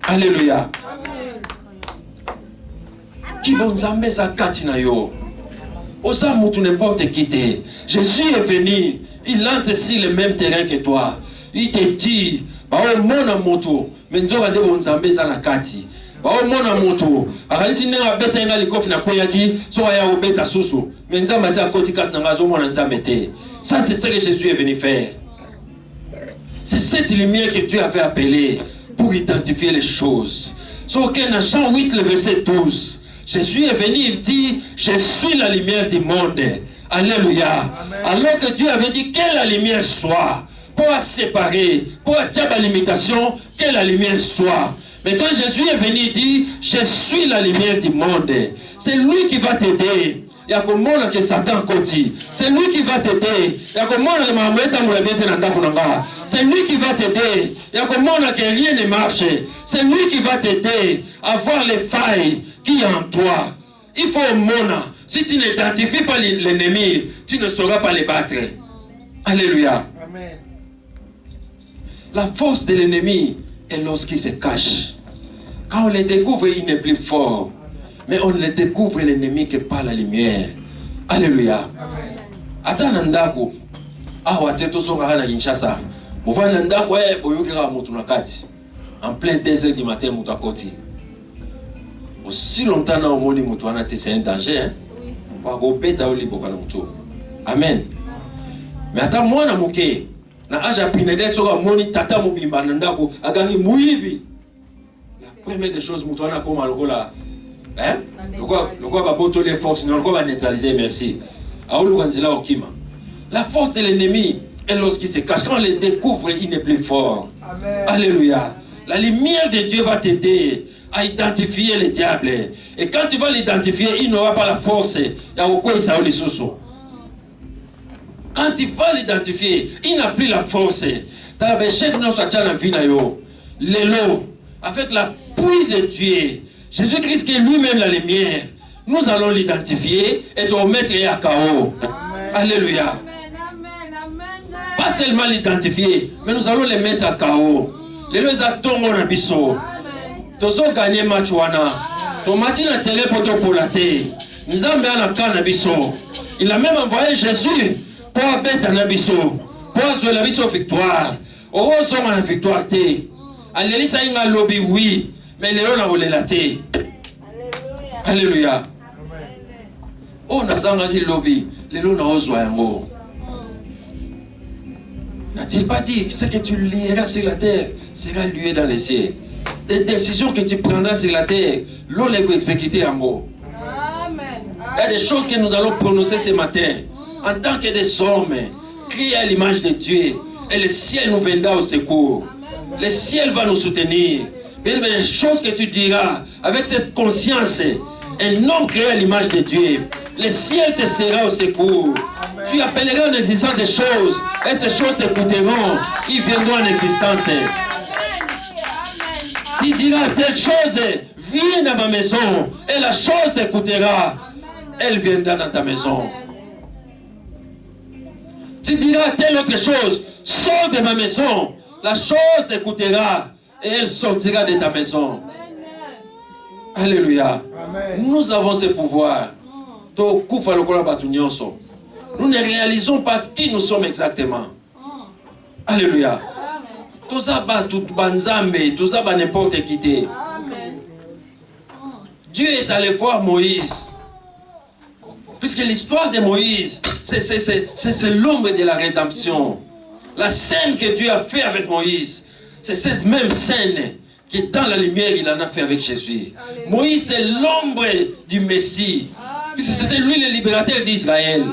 Alléluia. Qui bon zambe sa katina yo. Osa moutou n'importe qui te. Jésus est venu. Il entre sur le même terrain que toi. Il te dit, bah oh mon moto, mais nous allons bon zambe sa na kati. Bah oh mon moto. Akalisi nenga beta nga likofi na koyaki, so aya obeta susu. Mais nous allons à côté kat na ngazo mon nzambe te. Ça c'est ce que Jésus est venu faire. C'est cette lumière que Dieu avait appelée pour identifier les choses. So que dans Jean 8 le verset 12. Jésus est venu, il dit, je suis la lumière du monde. Alléluia. Amen. Alors que Dieu avait dit que la lumière soit, pour séparer, pour dire la limitation, que la lumière soit. Mais quand Jésus est venu, il dit, je suis la lumière du monde. C'est lui qui va t'aider. Il y a comme monde que Satan côté. C'est lui qui va t'aider. Il y a comme monde que c'est lui qui va t'aider. Il y a comme monde que rien ne marche. C'est lui qui va t'aider à voir les failles qui est en toi. Il faut au monde. Si tu n'identifies pas l'ennemi, tu ne sauras pas les battre. Alléluia. Amen. La force de l'ennemi est lorsqu'il se cache. Quand on le découvre, il n'est plus fort. Mais on le découvre l'ennemi que par la lumière. Alléluia. Attends, Nandako. Ah, ouais, tu es toujours à la Kinshasa. Vous voyez, Nandako, en plein 2h du matin, Moutakoti. Aussi longtemps, on a c'est un danger. Amen. Mais attends, moi, je suis na aja pinede soka moni tata mobimba Nandako. Agangi mouivi. La première des choses, Moutouana comme Alogola. Hein? Pourquoi va botter les forces? Non, va neutraliser, merci. La force de l'ennemi est lorsqu'il se cache. Quand on le découvre, il n'est plus fort. Amen. Alléluia. La lumière de Dieu va t'aider à identifier le diable. Et quand tu vas l'identifier, il n'aura pas la force. Quand tu vas l'identifier, il n'a plus la force. Avec la pluie de Dieu, Jésus-Christ qui est lui-même la lumière, nous allons l'identifier et le mettre à KO. Alléluia. Pas seulement l'identifier, mais nous allons les mettre à KO. Les deux atomes en abisso. Tous ont gagné match wana. Tomati na télé poto pour la terre. Nous avons bien la canne abisso. Il a même envoyé Jésus pour abattre un abisso, pour jouer la victoire. Au son la victoire té. Alléluia ça inga lobby oui. Mais les gens ont la thé. Alléluia. Oh, n'a dit lobby. Les gens ont osé un mot. N'a-t-il pas dit ce que tu lieras sur la terre sera lié dans les cieux. Des décisions que tu prendras sur la terre, l'on les exécuter en mot. Il y a des choses que nous allons prononcer ce matin. En tant que des hommes, créés à l'image de Dieu. Et le ciel nous viendra au secours. Le ciel va nous soutenir. Mais les choses que tu diras avec cette conscience, un homme créé à l'image de Dieu, le ciel te sera au secours. Amen. Tu appelleras en existence des choses et ces choses t'écouteront, ils viendront en existence. Amen. Tu diras telle chose, viens dans ma maison et la chose t'écoutera, elle viendra dans ta maison. Tu diras telle autre chose, sors de ma maison, la chose t'écoutera. Et elle sortira de ta maison. Alléluia. Amen. Nous avons ce pouvoir. Nous ne réalisons pas qui nous sommes exactement. Alléluia. Tout ça va tout banzambe, tout ça va n'importe qui. Dieu est allé voir Moïse. Puisque l'histoire de Moïse, c'est l'ombre de la rédemption. La scène que Dieu a fait avec Moïse. C'est cette même scène qui est dans la lumière, il en a fait avec Jésus. Alléluia. Moïse, c'est l'ombre du Messie. Puisque c'était lui le libérateur d'Israël.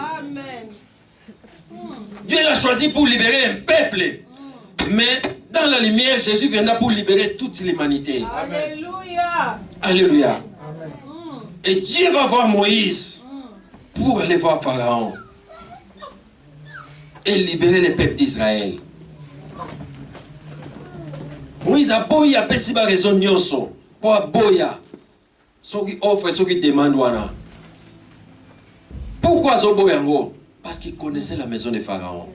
Dieu l'a choisi pour libérer un peuple. Mais dans la lumière, Jésus viendra pour libérer toute l'humanité. Alléluia. Alléluia. Amen. Et Dieu va voir Moïse pour aller voir Pharaon et libérer les peuples d'Israël. Moïse a boya a pesi ba raison nyonso pour boya ceux qui offrent, ceux qui demandent wana. Pourquoi zo boyango? Parce qu'il connaissait la maison de Pharaon.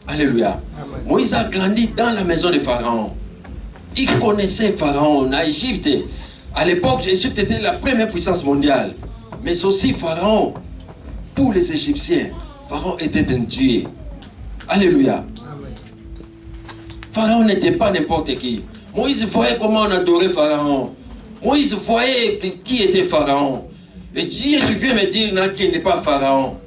Alléluia. Amen. Moïse a grandi dans la maison de Pharaon. Il connaissait Pharaon en Égypte. À l'époque, l'Égypte était la première puissance mondiale. Mais aussi Pharaon, pour les Égyptiens, Pharaon était un dieu. Alléluia. Pharaon n'était pas n'importe qui. Moïse voyait comment on adorait Pharaon. Moïse voyait qui était Pharaon. Et Dieu, tu viens me dire qu'il n'est pas Pharaon.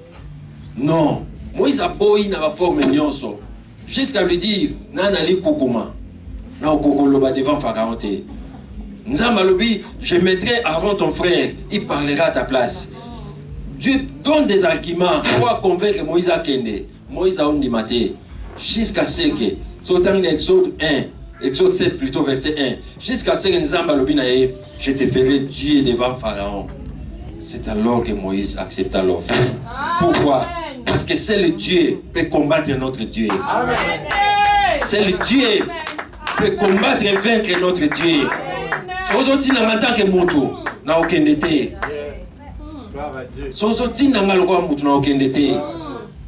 Non. Moïse a beau dans la forme nyonso. Jusqu'à lui dire, Nanali Koukouma. Non, Kokoloba devant Pharaon. Nzambalobi, je mettrai Aaron ton frère. Il parlera à ta place. Dieu donne des arguments pour convaincre Moïse à Kende. Moïse a ondimate. Jusqu'à ce que, sautant Exode 1, Exode 7 plutôt, verset 1. Jusqu'à ce que Nzambalobi nae, je te ferai Dieu devant Pharaon. C'est alors que Moïse accepta l'offre. Pourquoi? Parce que c'est le Dieu qui peut combattre notre Dieu. C'est le Dieu qui peut combattre et vaincre notre Dieu. C'est aujourd'hui en tant que moto, na okendete. C'est aujourd'hui na malgré moto na okendete.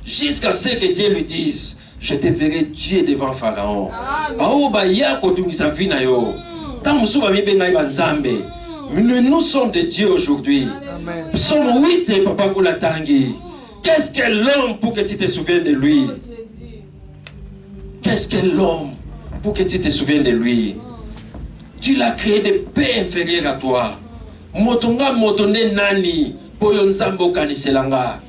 Jusqu'à ce que Dieu lui dise, je te ferai Dieu devant Pharaon. Bao ba ya kodungisa vina yo. Tamusu ba mibenga ibanzambe. Nous sommes des dieux aujourd'hui. Psaume 8, Papa Koulatangi. Qu'est-ce que l'homme pour que tu te souviennes de lui? Qu'est-ce que l'homme pour que tu te souviennes de lui? Tu l'as créé de paix inférieure à toi. Motonga motonde nani po yo nzambe okaniselanga.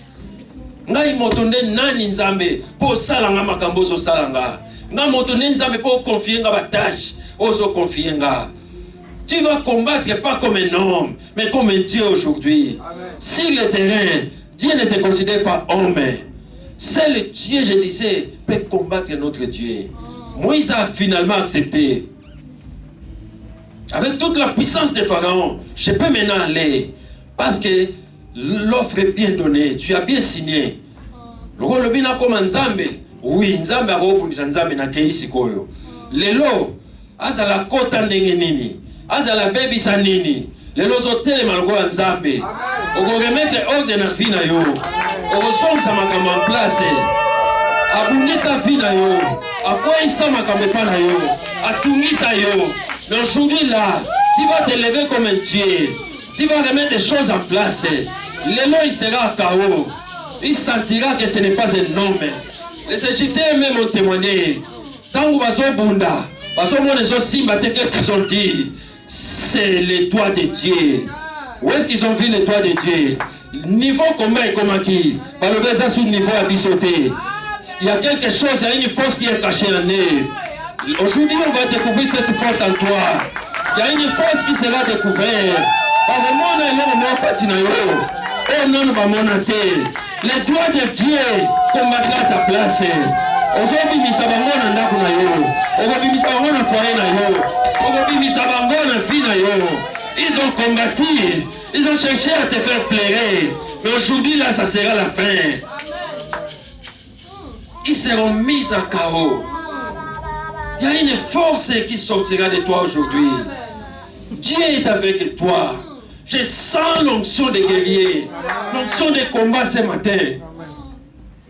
Ngai motonde nani nzambe po salanga makambo so salanga. Nga motonde nzambe po confier nga batache ozo confier nga. Tu vas combattre pas comme un homme, mais comme un Dieu aujourd'hui. Si le terrain, Dieu ne te considère pas homme, c'est le Dieu, je disais, peut combattre notre Dieu. Moïse a finalement accepté. Avec toute la puissance de Pharaon, je peux maintenant aller. Parce que l'offre est bien donnée, tu as bien signé. Le rôle bina comme Nzambe. Oui, Nzambe a repris Nzambe na keisi koyo. Lelo, azala kota ndenge nini. Azala baby sanini. Lelo zotele malgo Nzambe. Oko remettre ordre na vie na yo. Oko somsa makambo en place. Abundisa vie na yo. Akwisa makambo pa na yo. Atungisa yo. Mais aujourd'hui là, tu vas te lever comme un Dieu. Tu vas remettre des choses en place. Lelo il sera KO. Il sentira que ce n'est pas un homme. Les Égyptiens même ont témoigné. Tant que bazo bunda, bazo mone zo simba te que ils ont dit. C'est les doigts de Dieu. Où est-ce qu'ils ont vu les doigts de Dieu? Niveau commun et comment qui? Par le baiser sous le niveau à bissoter. Il y a quelque chose, il y a une force qui est cachée en eux. Aujourd'hui, on va découvrir cette force en toi. Il y a une force qui sera découverte. Les doigts de Dieu combattra ta place. Ils ont combattu, ils ont cherché à te faire pleurer. Mais aujourd'hui, là, ça sera la fin. Ils seront mis à chaos. Il y a une force qui sortira de toi aujourd'hui. Dieu est avec toi. Je sens l'onction des guerriers, l'onction des combats ce matin.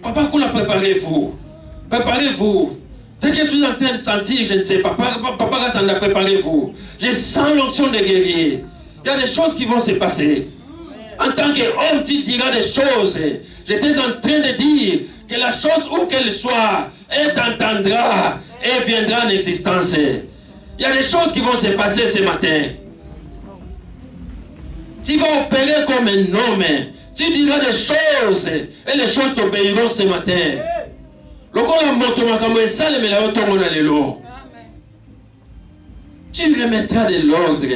Papa, préparez-vous. Préparez-vous. Ce que je suis en train de sentir, je ne sais pas. Papa, préparez-vous. Je sens l'onction des guerriers. Il y a des choses qui vont se passer. En tant qu'homme, tu diras des choses. J'étais en train de dire que la chose où qu'elle soit, elle t'entendra et viendra en existence. Il y a des choses qui vont se passer ce matin. Tu vas opérer comme un homme. Tu diras des choses et les choses t'obéiront ce matin. Tu remettras de l'ordre.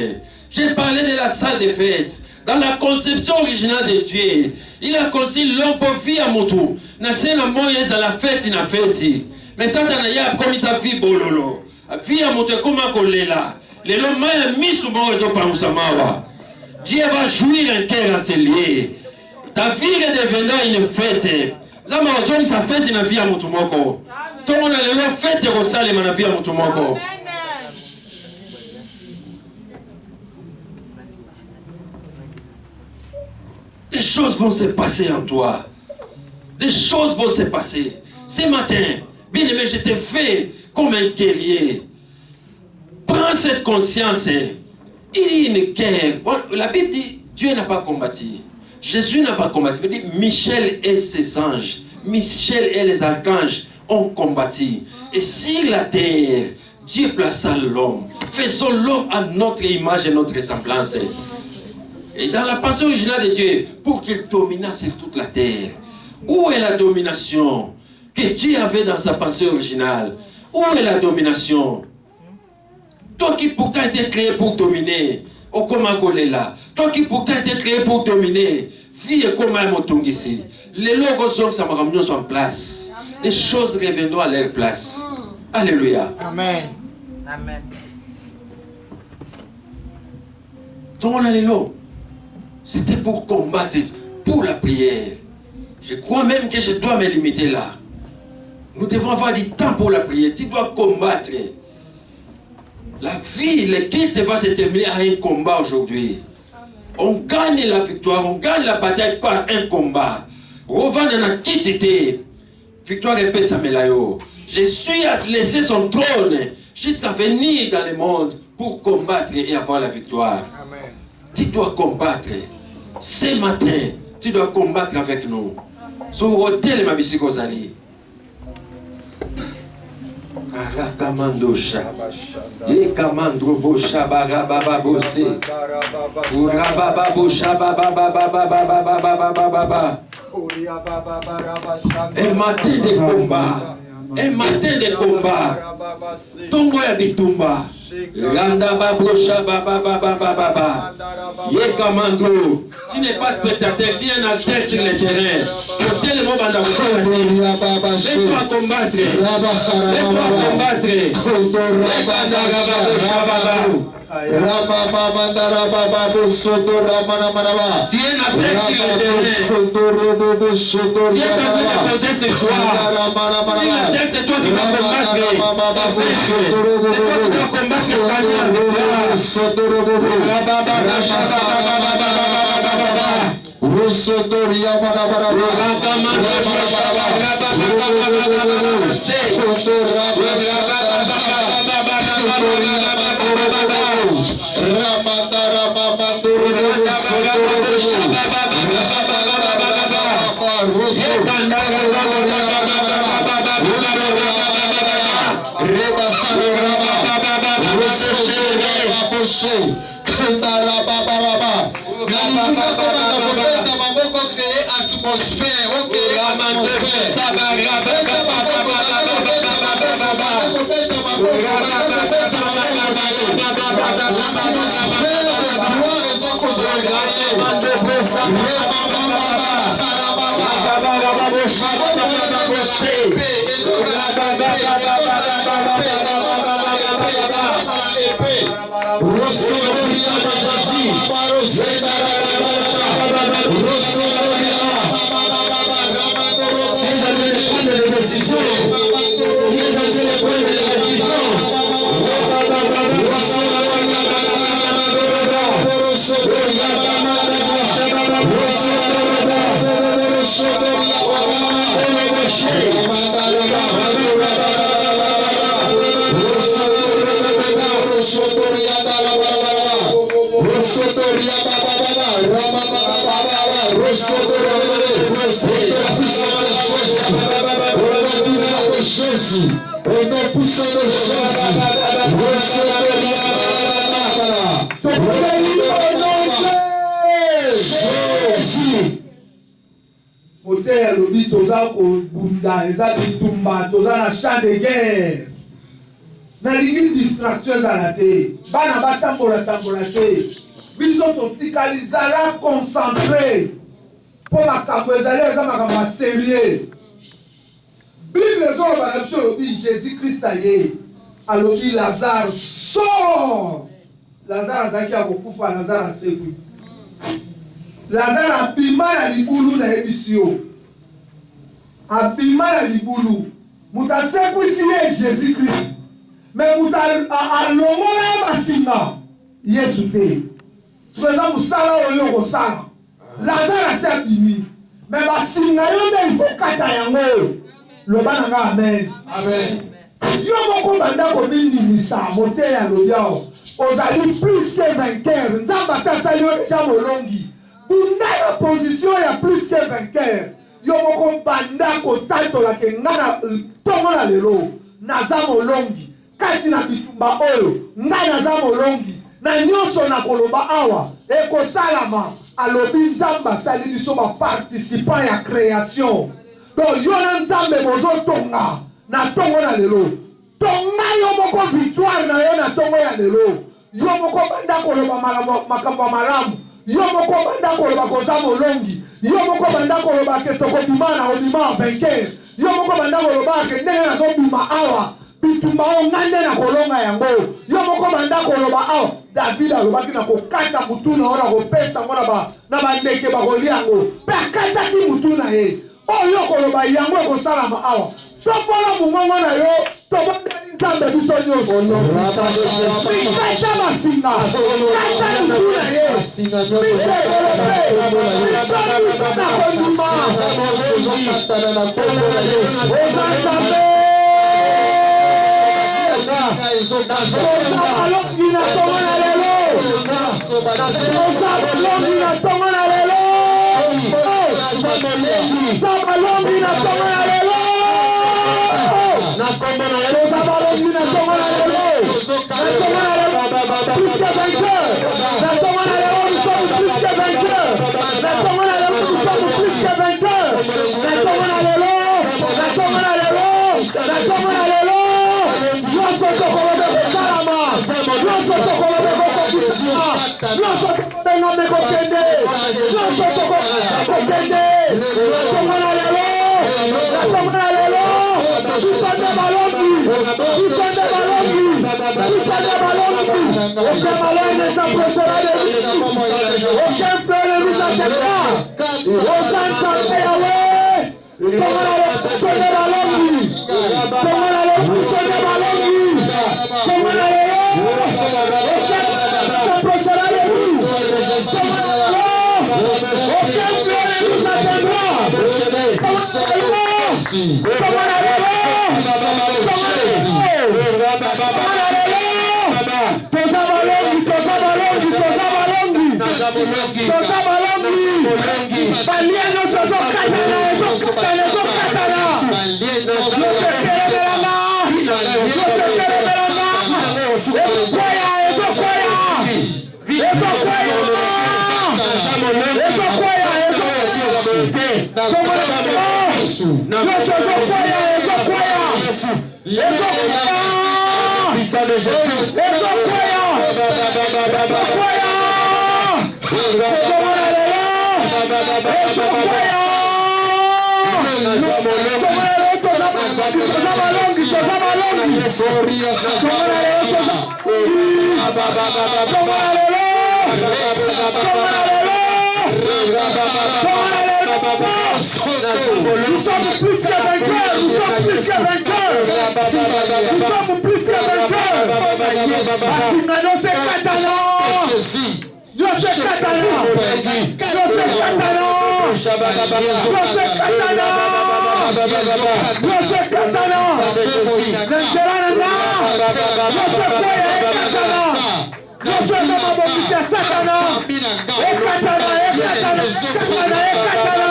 J'ai parlé de la salle de fête. Dans la conception originale de Dieu, il a conçu l'homme pour vivre à Motu. Nasena moyes à la fête, il a fait. Mais ça, comme il s'est vu bololo. Vie à Motu, comme un kolela. Les hommes ont mis sous mon réseau par Oussamawa. Dieu va jouir un cœur à ses liés. Ta vie deviendra une fête. Zama ozoni sa fête na vie à Motu moko. Tout le monde a le fête et rosale na vie à Motu moko. Des choses vont se passer en toi. Des choses vont se passer. Ce matin, bien aimé, je t'ai fait comme un guerrier. Prends Dans cette conscience, il y a une guerre. La Bible dit, Dieu n'a pas combattu. Jésus n'a pas combattu. Il dit, Michel et ses anges, Michel et les archanges ont combattu. Et si la terre, Dieu plaça l'homme, faisons l'homme à notre image et notre ressemblance. Et dans la pensée originale de Dieu, pour qu'il domine sur toute la terre. Où est la domination que Dieu avait dans sa pensée originale? Où est la domination? Toi qui pourtant été créé pour dominer, au comment qu'on est là. Toi qui pourtant été créé pour dominer, vie et comment est ici. Les logos hommes, ça m'a ramené en place. Les choses reviendront à leur place. Alléluia. Amen. Amen. Donc alléluia. C'était pour combattre, pour la prière. Je crois même que je dois me limiter là. Nous devons avoir du temps pour la prière. Tu dois combattre. La vie, le culte va se terminer à un combat aujourd'hui. On gagne la victoire, on gagne la bataille par un combat. Rovana quitté. Victoire et paix Samelayo. Jésus a laissé son trône jusqu'à venir dans le monde pour combattre et avoir la victoire. Amen. Tu dois combattre. Ce matin, tu dois combattre avec nous. Sur l'hôtel, ma bici Gozali. Arakamandosha. Yekamandrobosha barabababose. Urabababosha bababababababababababa. Un matin de combat. Un matin de combat. Tongo ya bitumba. Randa babosha babababababa. Yekamandro. Tu n'es pas spectateur, tu es un acteur sur le terrain. Pour tellement laisse-toi combattre. Laisse-toi combattre. Tu es un acteur sur le terrain. Tu es en train de compter ce soir. Si la terre c'est toi qui vas combattre. C'est toi qui vas combattre le toza kobunda eza bitumba toza na champ de guerre nalingi distraction ezala te bana batambola te biso totikali zala concentré mpo makambo ezali eza makambo ya sérieux. Bible ezoloba na biso elobi Jésus Christ aye alobi Lazare sort. Lazare azalaki ya kokufa, Lazare asekwi. Lazare abima na libulu na yebisi yo. Abima na libulu. Moto asekwisi ye Jésus Christ. Mais moto alongola basinga Yesu te. Siko eza mosala oyo kosala. Lazare ase abimi. Mais basinga yo nde ifokata yango. Loba na nga amen. Amen. Yo moko banda ko minimisa moteur ya lobiao. Ozali plus que vainqueur. Nzamba sasa yo déjà molongi. Bunda na position ya plus que vainqueur. Yo moko banda ko tatola ke ngana tongo na lelo. Naza molongi. Kati na bitumba oyo. Nga naza molongi. Na nyonso na koloba awa. Eko salama. Alobi nzamba sali biso ba participant ya création. Donc yo na nzambe bozo tonga. Na tongo na lelo. Tonga yo moko victoire na yo na tongo ya lelo. Yo moko banda koloba makambo malamu. Yo moko banda koloba koza molongi. Yo moko banda koloba ke tokobima na obima vainqueur. Yo moko banda koloba ke ndenge nazobima awa. Bitumba o ngande na kolonga yango. Yo moko banda koloba awa. David alobaki na kokata mutu na ona kopesa ngona na bandeke bakolia yango. Pe akata ki mutu na ye. Oyo koloba yango ekosalama awa. Topola mungongo na yo. Tobondani nzambe biso nyonso. Kata masinga. Kata mutu na ye. Biso ekolobe. Biso biso na kondima. Ozanzambe. Ozabalongi na tongo na lelo. Ozabalongi na tongo na lelo. Ozabalongi na tongo na lelo. Ozabalongi na tongo na lelo. Plus que vainqueur. Na tongo na lelo, nous sommes plus que vainqueurs. Na tongo na lelo, nous sommes plus que vainqueurs. Na tongo na lelo. Na tongo na lelo. Na tongo na lelo. Nosso tokolobe salama. Nosso tokolobe kokokisa. Nosso tokolobe kokende. Nosso tokolobe kokende. Tomana lelo. Tomana lelo. Tusande balongi. Tusande balongi. Tusande balongi. Aucun malheur ne s'approchera de nous. Aucun fleur ne nous attaquera. Osantande Yahweh. Tomana lelo. Tusande balongi. Tomana lelo. Tusande balongi. Tomana lelo. S'approchera de nous. Tomana lelo. Aucun fleur ne nous atteindra. Tomana lelo. Nous sommes plus que vainqueurs. Nous sommes plus que vainqueurs. Nous sommes plus que vainqueurs. Asinano se katana. Yo se katana. Yo se katana. Yo se katana. Yo se katana. Nancherana. Yo se koya katana. Yo se mabokisha satana. Ekatana, ekatana, ekatana, ekatana.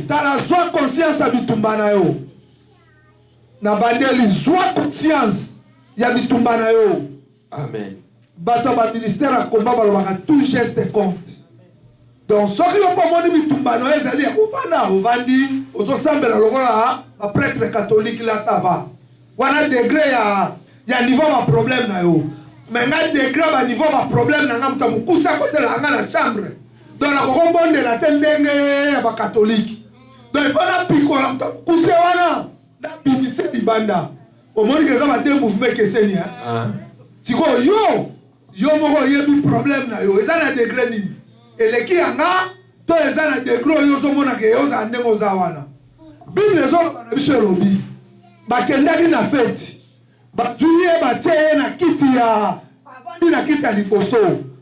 Tala zwa conscience ya bitumba na yo. Na bandeli zwa conscience ya bitumba na yo. Amen. Bato ba ministère a combat balobaka tout geste compte. Donc soki yo komoni bitumba na yo ezali uvanda uvandi ozosambela lokola ba prêtre catholique la ça va. Wana degré ya niveau ba problème na yo. Mais nga degré ba niveau ba problème na nga mutamukusa kote la nga na chambre. Donc la kokombonde la tendenge ya ba catholique. Donc ipona piko la mutamukusa wana bimise libanda. Omoni que ça va deux mouvements que c'est ni. Si quoi yo moko yebi problème na yo. Eza na degré ni. Eleki anga to eza na degré yo zomona ke yo za ndengo za wana. Bible zo na biso lobi. Bakendaki na fête. Batuye bateye na kiti ya abandi na kiti ya liboso.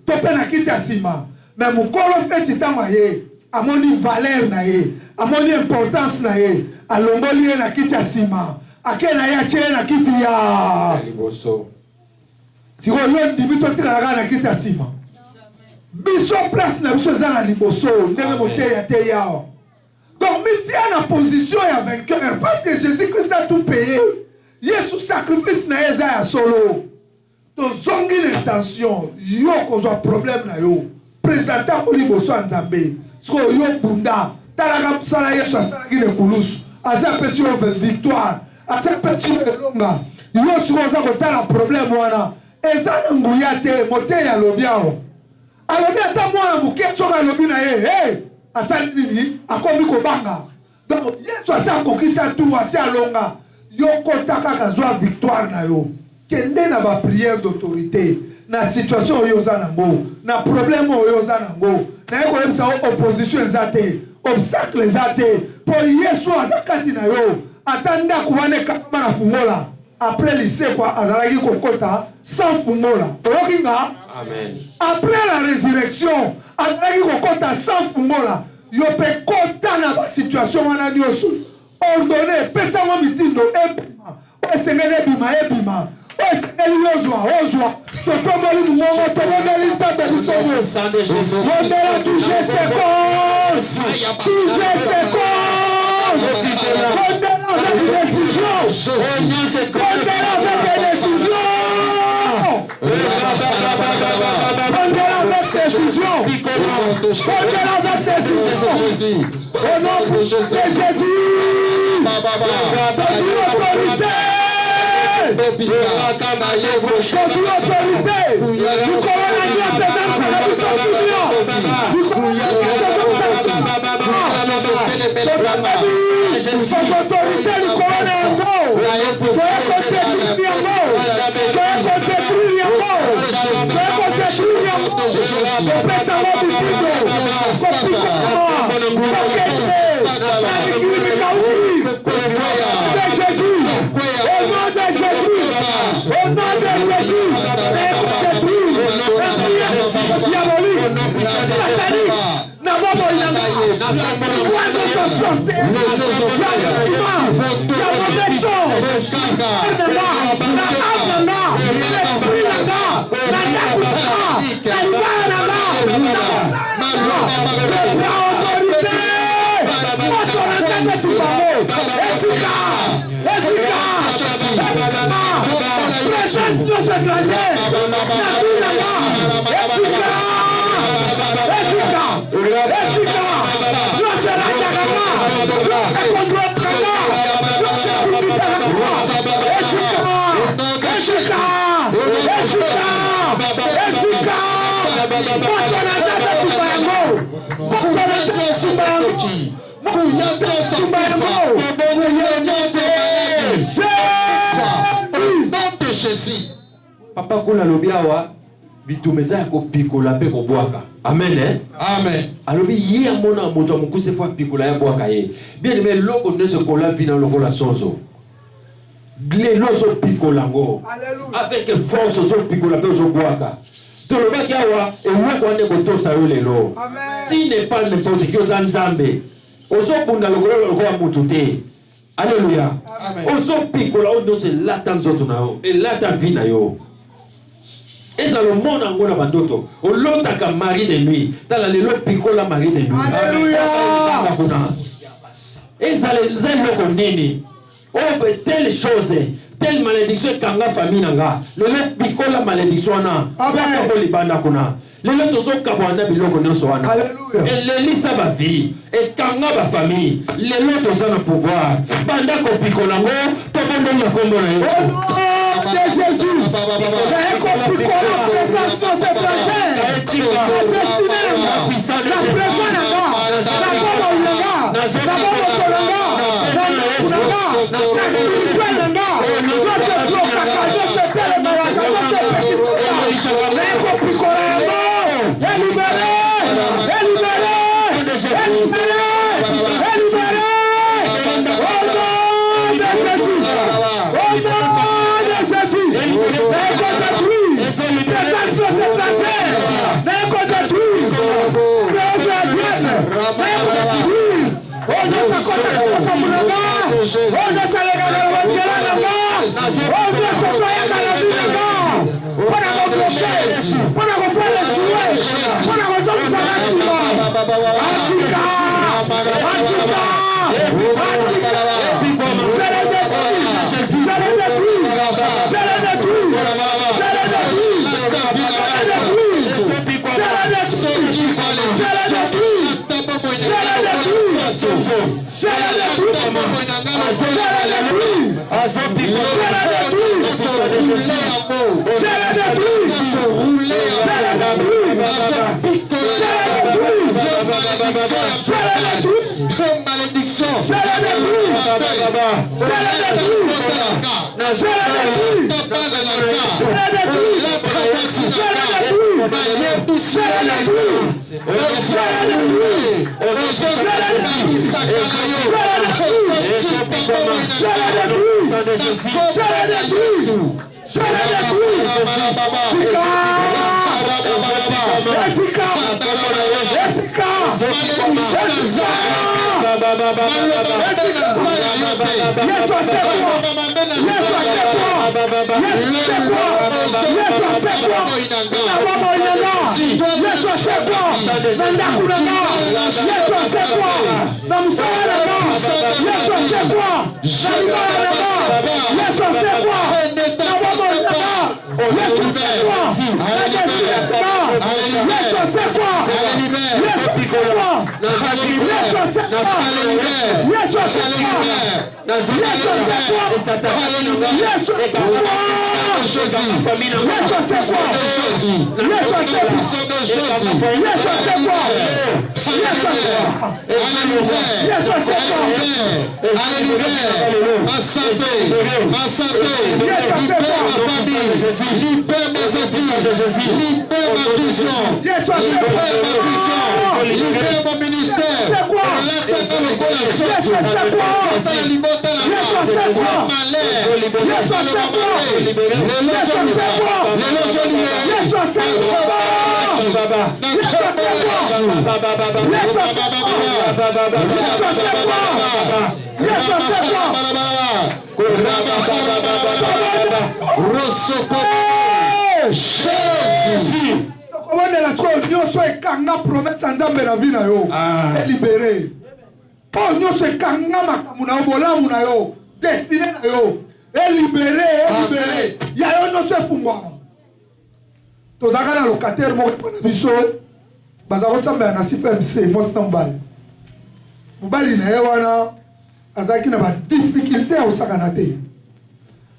To pe na kiti ya sima. Mais mukolo fête tama ye. Amoni valeur na ye. Amoni importance na ye. Alongoli ye na kiti ya sima. Ake na ya che na kiti ya liboso. Si yo ndimi to tira na kiti ya sima. Biso place na biso za na liboso. Ndenge moteya te yao. Donc, il tient en position et en vainqueur. Parce que Jésus-Christ a tout payé. Yesu sacrifice na Esaïa solo. Donc, zongi l'intention. Yo qu'on a problème na yo. Présentant au liboso en Zambé. So yo bunda. Talaga sala Yesu asalagi le kulus. Asa pesi yo victoire. Asa pesi yo longa. Yo so za ko tala problème wana. Eza nguya te mote ya lobiao. Alobi ata mwana muke soka lobi na ye. Hey! Asali nini akomi kobanga. Donc Yesu asa kokisa tout asa alonga. Yo kotaka kazwa victoire na yo. Kende na ba prière d'autorité na situation yo za nango, na problème yo za nango. Na yeko yebisa opposition ezate, obstacle ezate. Po Yesu azakati na yo. Atanda kuwane kama na fungola. Après lycée quoi azalaki kokota sans fungola. Oyokinga? Amen. Après la résurrection, azalaki kokota sans fungola. Yo pe kota na ba situation wana nyoso. Ordonné pesa mo mitindo ebima. Osengele ebima. Osengele ozwa. Sotomoli mungo tomoli ntambe bisomo. Mondela toucher ses causes. Mondela avec des décisions. Mondela avec des décisions. Mondela avec des décisions. Mondela avec des décisions. Au nom de Jésus. Autorité. Papa kuna lobiawa bitumeza yako pikola pe ko bwaka. Amen eh? Amen. Alobi ye amona moto mukuse fa pikola ya bwaka ye. Bien aimé loko neso kola vina loko la sonzo. Gle lozo pikola ngo. Avec force zo pikola pe zo bwaka. To lo baki awa e wako ane koto sa yo lelo. Amen. Si ne pas n'importe qui aux nzambe. Ozo bunda loko ya mutu te. Alléluia. Amen. Ozo pikola ondo se lata nzoto na yo. E lata vina yo. Et ça le monde en gros bandoto. O lota ka mari de nuit. Tala le lo pikola mari de nuit. Alléluia. Et ça le zelo kondini. O telle chose, telle malédiction kanga famille nanga. Le lo pikola malédiction na. Amen. Ko libanda kuna. Le lo tozo kabwana biloko nyonso wana. Alléluia. Et le lisa ba vie. Et kanga ba famille. Le lo tozo na pouvoir. Banda ko pikola ngo. To fondo na kombo na Yesu. De Jésus, j'ai compris qu'on a présence dans cette étrangère. La destinée la présence là-bas, la bombe au langa, la bombe au langa,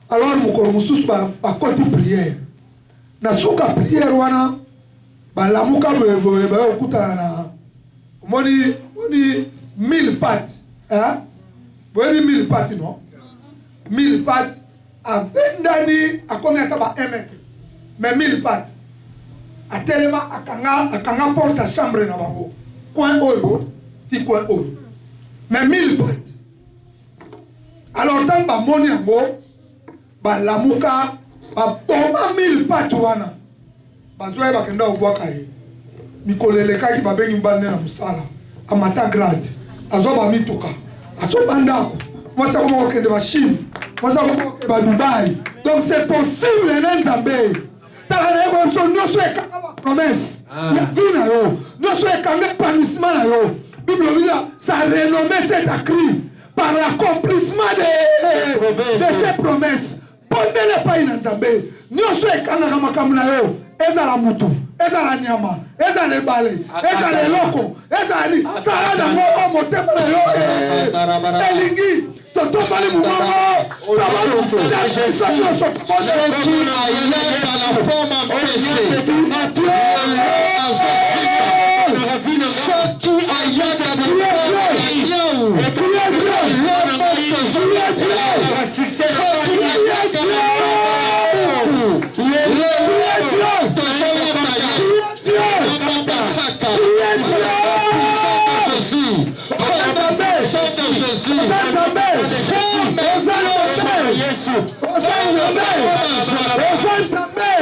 Alors mokolo mususu ba koti prière na suka prière wana ba lamuka boye ba okutana na moni 1000 pattes hein boye 1000 pattes non 1000 pattes a bendani a combien ta ba 1 mètre mais 1000 pattes a tellement akanga porte à chambre na bango coin oyo ti coin oyo mais 1000 pattes. Alors tant ba moni yango ba lamuka ba poma 1000 pattes wana bazwa ba kenda obwaka ye mikolele kaki ba bengi mbande na musala amata grade azwa ba mituka aso bandako mwasa ko kende machine mwasa ko ba Dubai. Donc c'est possible na Nzambe tala na ko so nyoso e kanga ba promesse ya bina yo nyoso e kanga punishment na yo Bible dit ça renommé cet écrit par l'accomplissement de ces promesses. Pondele pa ina Nzambe nyoso e kanga makambo na yo ezala mutu ezala nyama ezala bale ezala loko ezali sala na mo motema na yo elingi toto bali mugongo tabalu Oza Nzambe. Oza Nzambe.